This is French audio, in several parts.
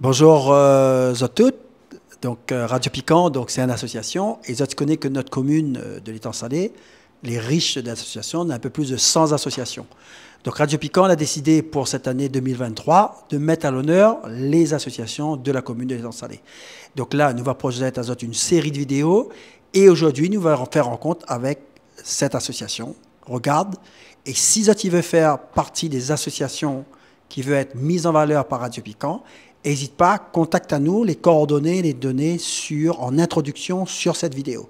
Bonjour à tous. Radio Piquant, c'est une association. Et tu connais que notre commune de l'Étang Salé, les riches d'associations, on a un peu plus de 100 associations. Donc Radio Piquant a décidé pour cette année 2023 de mettre à l'honneur les associations de la commune de l'Étang Salé. Donc là, nous allons projeter une série de vidéos et aujourd'hui, nous allons faire rencontre avec cette association. Regarde, et si tu veux faire partie des associations qui veulent être mises en valeur par Radio Piquant, n'hésite pas, contacte à nous, les coordonnées, les données en introduction sur cette vidéo.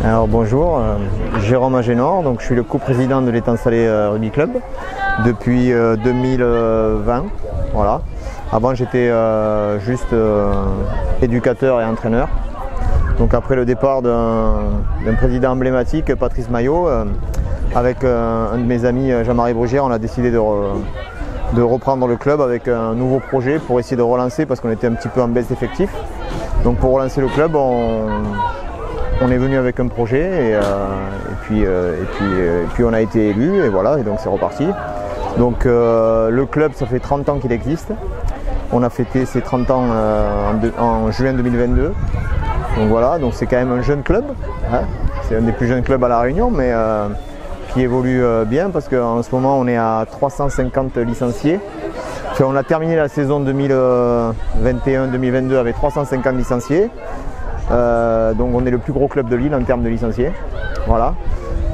Alors bonjour, Jérôme Agénor, je suis le coprésident de l'Étang Salé Rugby Club depuis 2020. Voilà. Avant j'étais juste éducateur et entraîneur. Donc après le départ d'un président emblématique, Patrice Maillot, avec un de mes amis, Jean-Marie Brugière, on a décidé de reprendre le club avec un nouveau projet pour essayer de relancer parce qu'on était un petit peu en baisse d'effectifs. Donc pour relancer le club, on est venu avec un projet et puis on a été élu et voilà, et donc c'est reparti. Donc le club, ça fait 30 ans qu'il existe. On a fêté ses 30 ans en juin 2022. Donc voilà, donc c'est quand même un jeune club, hein. C'est un des plus jeunes clubs à La Réunion, mais qui évolue bien parce qu'en ce moment on est à 350 licenciés. Enfin, on a terminé la saison 2021-2022 avec 350 licenciés. Donc on est le plus gros club de l'île en termes de licenciés. Voilà.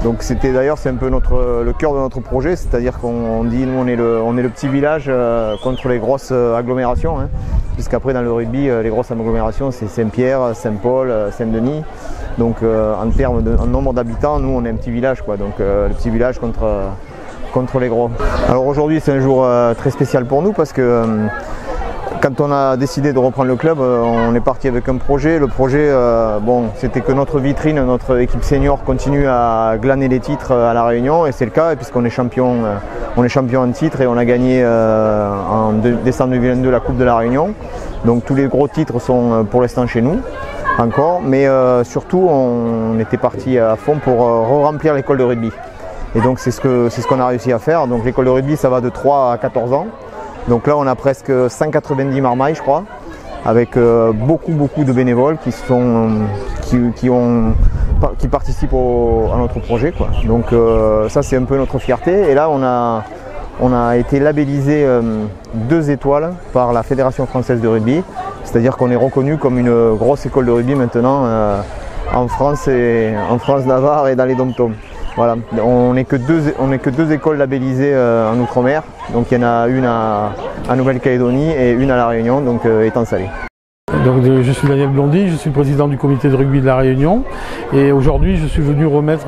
Donc c'était d'ailleurs c'est un peu le cœur de notre projet, c'est-à-dire qu'on dit nous on est le petit village contre les grosses agglomérations, hein. Puisqu'après dans le rugby les grosses agglomérations c'est Saint-Pierre, Saint-Paul, Saint-Denis. Donc en termes de nombre d'habitants, nous on est un petit village quoi, donc le petit village contre les gros. Alors aujourd'hui c'est un jour très spécial pour nous parce que quand on a décidé de reprendre le club, on est parti avec un projet. Le projet, c'était que notre vitrine, notre équipe senior continue à glaner les titres à La Réunion, et c'est le cas puisqu'on est champion en titre et on a gagné en décembre 2022 la Coupe de La Réunion. Donc tous les gros titres sont pour l'instant chez nous encore, mais surtout on était parti à fond pour re-remplir l'école de rugby. Et donc c'est ce qu'on a réussi à faire. Donc l'école de rugby, ça va de 3 à 14 ans. Donc là on a presque 190 marmailles je crois, avec beaucoup de bénévoles qui participent à notre projet quoi. Donc ça c'est un peu notre fierté, et là on a été labellisé 2 étoiles par la Fédération Française de Rugby, c'est-à-dire qu'on est reconnu comme une grosse école de rugby maintenant en France, Navarre et dans les dom-toms. Voilà, on n'est que deux écoles labellisées en Outre-mer, donc il y en a une en Nouvelle-Calédonie et une à La Réunion, donc Étang Salé. Donc, je suis Daniel Blondy, je suis président du comité de rugby de La Réunion, et aujourd'hui je suis venu remettre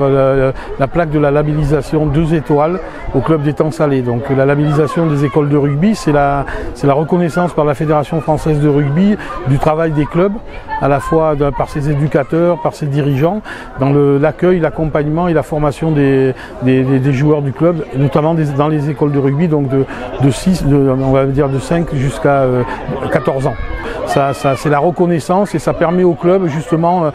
la plaque de la labellisation 2 étoiles au club d'Étang Salé. Donc la labellisation des écoles de rugby, c'est la reconnaissance par la Fédération Française de Rugby du travail des clubs, à la fois par ses éducateurs, par ses dirigeants, dans l'accueil, l'accompagnement et la formation des joueurs du club, notamment dans les écoles de rugby, donc de 5 jusqu'à 14 ans. Ça c'est la reconnaissance, et ça permet au club justement à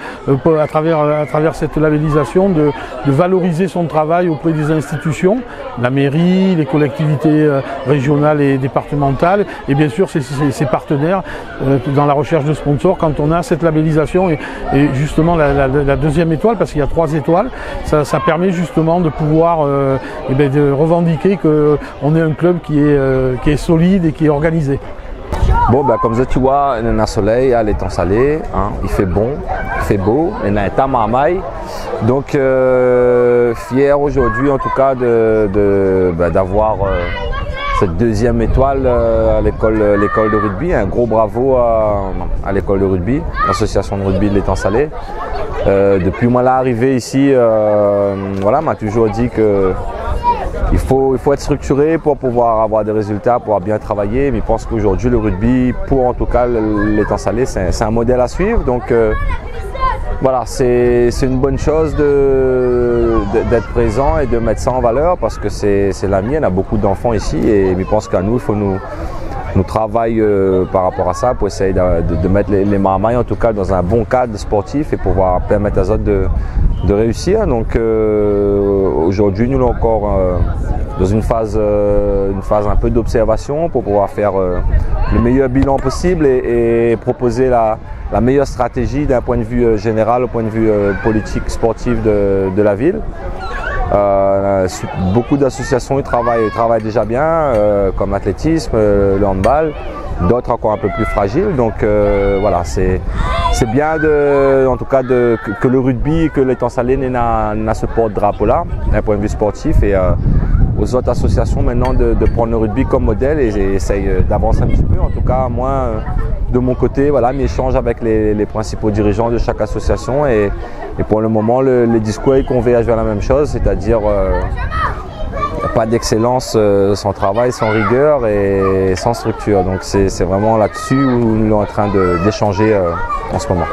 travers cette labellisation de valoriser son travail auprès des institutions, la mairie, les collectivités régionales et départementales, et bien sûr ses partenaires dans la recherche de sponsors. Quand on a cette labellisation et justement la 2e étoile, parce qu'il y a 3 étoiles, ça permet justement de pouvoir de revendiquer qu'on est un club qui est solide et qui est organisé. Bon, comme ça tu vois, on a un soleil à l'Étang Salé, hein, il fait bon, il fait beau, on a un tas marmaille. Donc fier aujourd'hui en tout cas d'avoir cette 2e étoile à l'école de rugby. Un gros bravo à l'école de rugby, l'association de rugby de l'Étang Salé. Depuis mon arrivée ici, voilà, m'a toujours dit que il faut être structuré pour pouvoir avoir des résultats, pouvoir bien travailler. Mais je pense qu'aujourd'hui, le rugby, pour en tout cas l'Étang Salé, c'est un modèle à suivre. Donc voilà, c'est une bonne chose d'être présent et de mettre ça en valeur, parce que c'est la mienne. On a beaucoup d'enfants ici, et je pense qu'à nous, il faut nous travaille par rapport à ça pour essayer de mettre les Marmailles en tout cas dans un bon cadre sportif et pouvoir permettre à eux de réussir. Donc aujourd'hui nous sommes encore dans une phase un peu d'observation pour pouvoir faire le meilleur bilan possible et proposer la meilleure stratégie d'un point de vue général, au point de vue politique, sportif de la ville. Beaucoup d'associations travaillent déjà bien, comme l'athlétisme, le handball, d'autres encore un peu plus fragiles. Donc voilà, c'est bien en tout cas que le rugby, que l'Étang Salé n'a ce porte-drapeau-là, d'un point de vue sportif, et aux autres associations maintenant de prendre le rugby comme modèle et essayer d'avancer un petit peu. En tout cas, moi, de mon côté, voilà, mes échanges avec les principaux dirigeants de chaque association et pour le moment, les discours convergent vers la même chose, c'est-à-dire il n'y a pas d'excellence sans travail, sans rigueur et sans structure. Donc c'est vraiment là-dessus où nous sommes en train d'échanger en ce moment.